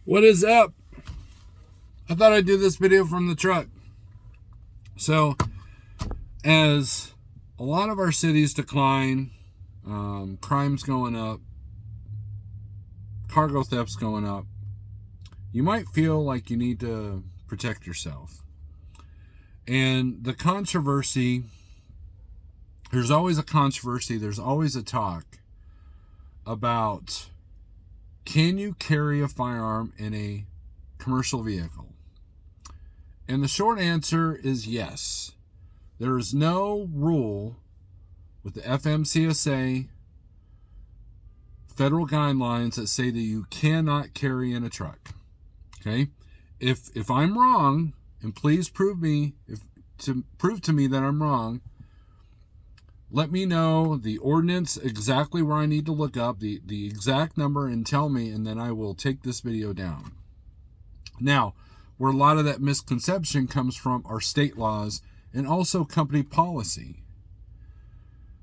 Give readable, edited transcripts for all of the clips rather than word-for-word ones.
What is up? I thought I'd do this video from the truck. So, as a lot of our cities decline, crime's going up, cargo theft's going up, you might feel like you need to protect yourself. And the controversy, there's always a controversy, there's always a talk about, can you carry a firearm in a commercial vehicle? And the short answer is yes. There is no rule with the FMCSA federal guidelines that say that you cannot carry in a truck. Okay? If I'm wrong, and please prove to me that I'm wrong, let me know the ordinance exactly where I need to look up, the exact number, and tell me, and then I will take this video down. Now, where a lot of that misconception comes from are state laws and also company policy.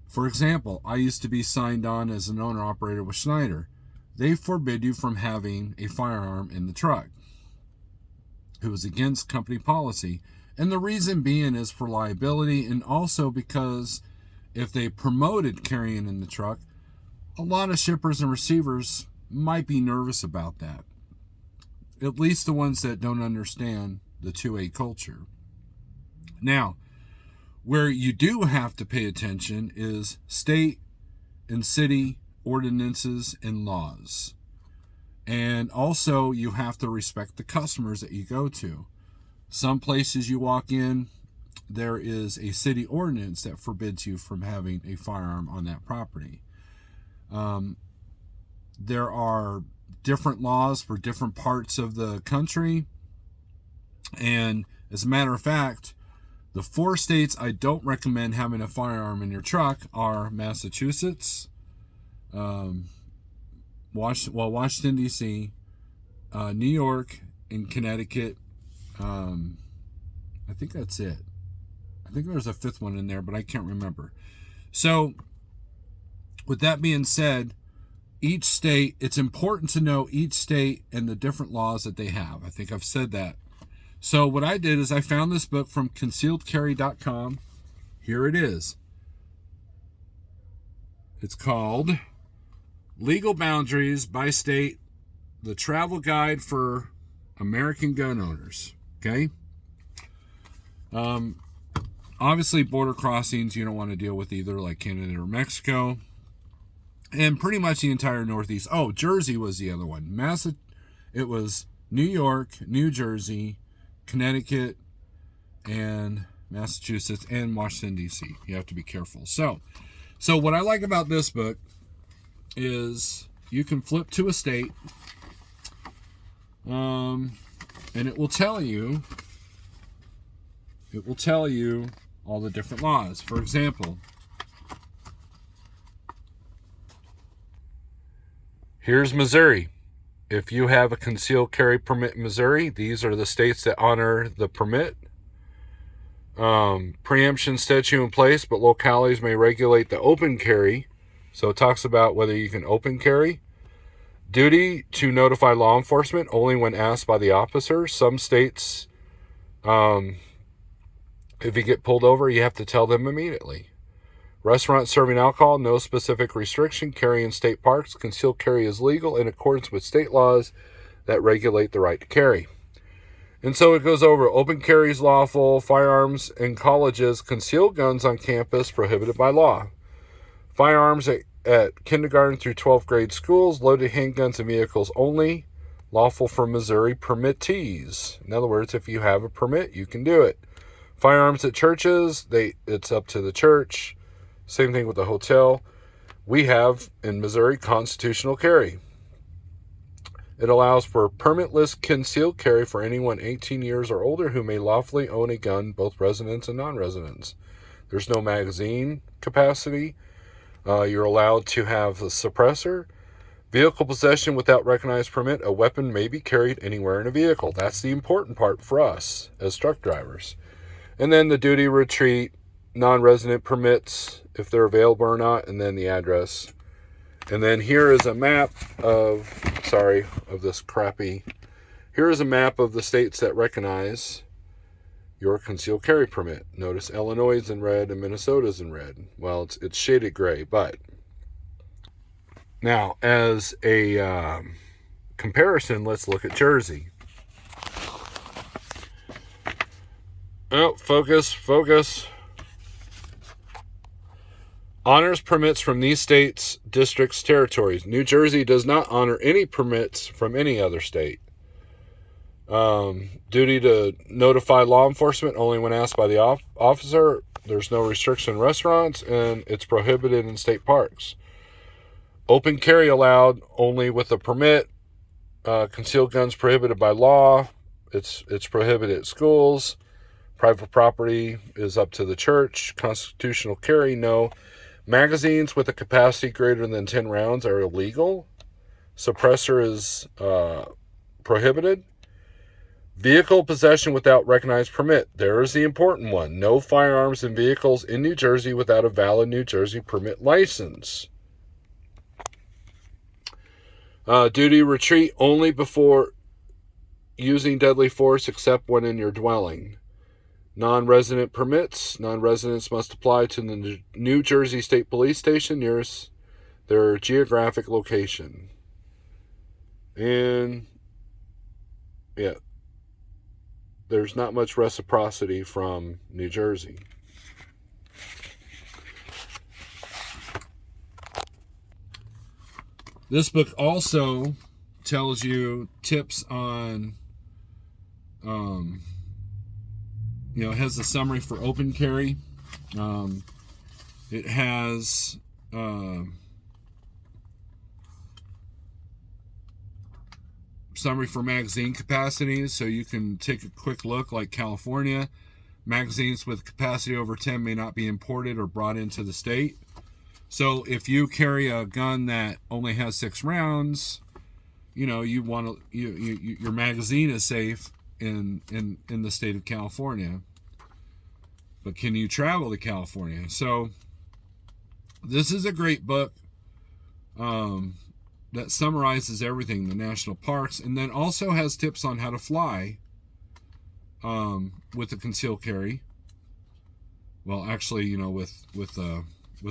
For example, I used to be signed on as an owner-operator with Schneider. They forbid you from having a firearm in the truck. It was against company policy. And the reason being is for liability, and also because if they promoted carrying in the truck, a lot of shippers and receivers might be nervous about that. At least the ones that don't understand the 2A culture. Now, where you do have to pay attention is state and city ordinances and laws. And also you have to respect the customers that you go to. Some places you walk in, there is a city ordinance that forbids you from having a firearm on that property. There are different laws for different parts of the country. And as a matter of fact, the 4 states I don't recommend having a firearm in your truck are Massachusetts, Washington, D.C., New York, and Connecticut. I think that's it. I think there's a 5th one in there, but I can't remember. So, with that being said, each state, it's important to know each state and the different laws that they have. I think I've said that. So what I did is I found this book from concealedcarry.com. Here it is. It's called Legal Boundaries by State, the Travel Guide for American Gun Owners. Okay? Obviously, border crossings you don't want to deal with either, like Canada or Mexico. And pretty much the entire Northeast. Oh, Jersey was the other one. It was New York, New Jersey, Connecticut, and Massachusetts, and Washington, D.C. You have to be careful. So what I like about this book is you can flip to a state, and it will tell you all the different laws. For example, here's Missouri. If you have a concealed carry permit in Missouri, these are the states that honor the permit. Preemption statute in place, but localities may regulate the open carry. So it talks about whether you can open carry. Duty to notify law enforcement only when asked by the officer. Some states, if you get pulled over, you have to tell them immediately. Restaurants serving alcohol, no specific restriction. Carry in state parks. Concealed carry is legal in accordance with state laws that regulate the right to carry. And so it goes over open carry is lawful, firearms in colleges, concealed guns on campus prohibited by law. Firearms at kindergarten through 12th grade schools, loaded handguns and vehicles only, lawful for Missouri permittees. In other words, if you have a permit, you can do it. Firearms at churches, it's up to the church. Same thing with the hotel. We have, in Missouri, constitutional carry. It allows for permitless concealed carry for anyone 18 years or older who may lawfully own a gun, both residents and non-residents. There's no magazine capacity. You're allowed to have a suppressor. Vehicle possession without recognized permit. A weapon may be carried anywhere in a vehicle. That's the important part for us as truck drivers. And then the duty retreat, non-resident permits, if they're available or not, and then the address. And then here is a map of this crappy Here is a map of the states that recognize your concealed carry permit. Notice Illinois is in red and Minnesota is in red. Well, it's shaded gray, but now as a comparison, let's look at Jersey. Oh, focus. Honors permits from these states, districts, territories. New Jersey does not honor any permits from any other state. Duty to notify law enforcement only when asked by the officer. There's no restriction in restaurants, and it's prohibited in state parks. Open carry allowed only with a permit. Concealed guns prohibited by law. It's prohibited at schools. Private property is up to the church. Constitutional carry, no. Magazines with a capacity greater than 10 rounds are illegal. Suppressor is prohibited. Vehicle possession without recognized permit. There is the important one. No firearms in vehicles in New Jersey without a valid New Jersey permit license. Duty retreat only before using deadly force except when in your dwelling. Non-resident permits. Non-residents must apply to the New Jersey State Police Station nearest their geographic location. And yeah, there's not much reciprocity from New Jersey. This book also tells you tips on, it has a summary for open carry. It has summary for magazine capacities, so you can take a quick look. Like California, magazines with capacity over 10 may not be imported or brought into the state. So if you carry a gun that only has 6 rounds, you want to your magazine is safe in the state of California. But can you travel to California? So this is a great book that summarizes everything, the national parks, and then also has tips on how to fly with a concealed carry. Well, actually, with a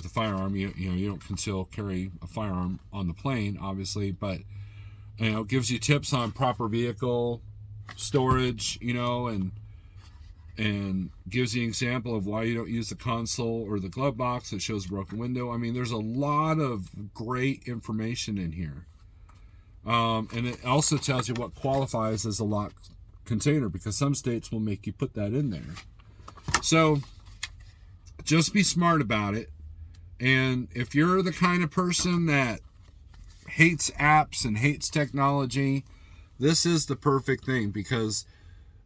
firearm, you don't conceal carry a firearm on the plane, obviously, but it gives you tips on proper vehicle storage, and gives you an example of why you don't use the console or the glove box that shows a broken window. I mean, there's a lot of great information in here. And it also tells you what qualifies as a locked container, because some states will make you put that in there. So just be smart about it. And if you're the kind of person that hates apps and hates technology, this is the perfect thing, because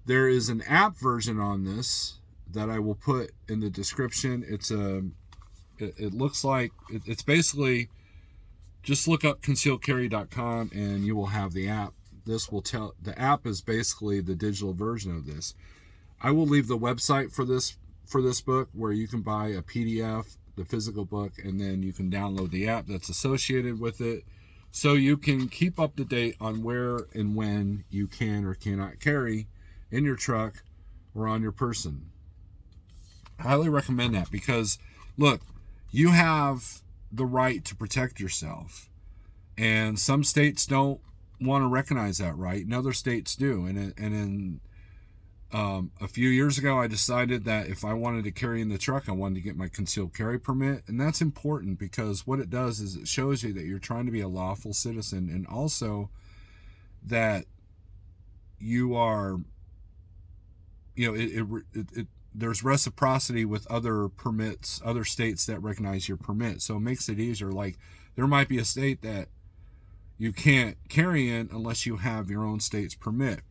there is an app version on this that I will put in the description. It looks like it's basically just look up concealedcarry.com and you will have the app. The app is basically the digital version of this. I will leave the website for this book, where you can buy a PDF, the physical book, and then you can download the app that's associated with it, so you can keep up to date on where and when you can or cannot carry in your truck or on your person. I highly recommend that, because look, you have the right to protect yourself, and some states don't want to recognize that right, and other states do. And a few years ago, I decided that if I wanted to carry in the truck, I wanted to get my concealed carry permit. And that's important, because what it does is it shows you that you're trying to be a lawful citizen, and also that you are, there's reciprocity with other permits, other states that recognize your permit. So it makes it easier. Like, there might be a state that you can't carry in unless you have your own state's permit.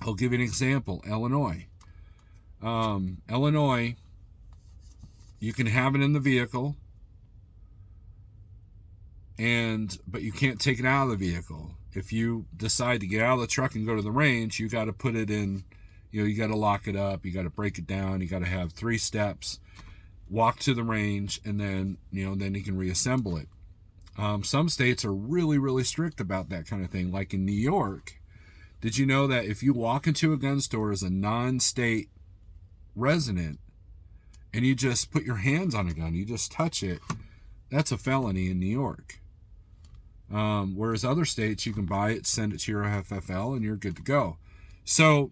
I'll give you an example. Illinois. Illinois, you can have it in the vehicle, but you can't take it out of the vehicle. If you decide to get out of the truck and go to the range, you got to put it in, you got to lock it up, you got to break it down, you got to have 3 steps, walk to the range, and then you can reassemble it. Some states are really, really strict about that kind of thing. Like in New York, Did you know that if you walk into a gun store as a non-state resident and you just put your hands on a gun, you just touch it, that's a felony in New York. Whereas other states, you can buy it, send it to your FFL, and you're good to go. So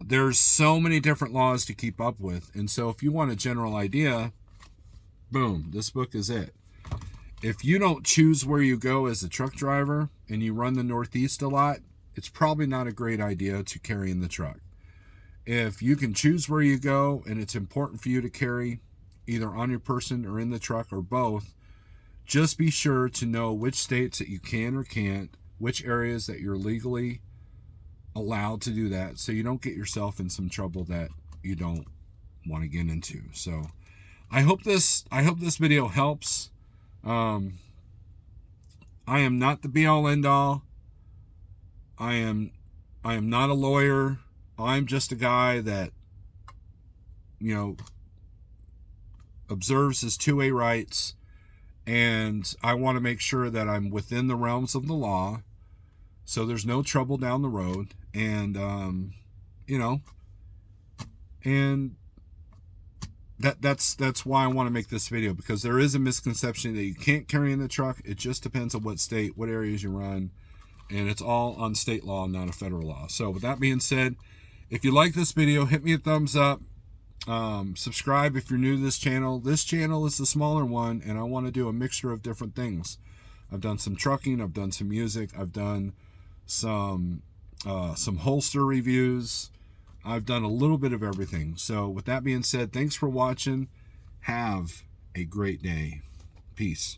there's so many different laws to keep up with. And so if you want a general idea, boom, this book is it. If you don't choose where you go as a truck driver and you run the Northeast a lot, it's probably not a great idea to carry in the truck. If you can choose where you go and it's important for you to carry either on your person or in the truck or both, just be sure to know which states that you can or can't, which areas that you're legally allowed to do that, so you don't get yourself in some trouble that you don't want to get into. So I hope this video helps. I am not the be all end all. I am not a lawyer. I'm just a guy that, you know, observes his 2A rights, and I want to make sure that I'm within the realms of the law, so there's no trouble down the road. And you know, and that's why I want to make this video, because there is a misconception that you can't carry in the truck. It just depends on what state, what areas you run, and it's all on state law, not a federal law. So with that being said, if you like this video, hit me a thumbs up. Subscribe if you're new to this channel. This channel is the smaller one, and I want to do a mixture of different things. I've done some trucking, I've done some music, I've done some holster reviews. I've done a little bit of everything. So with that being said, thanks for watching. Have a great day. Peace.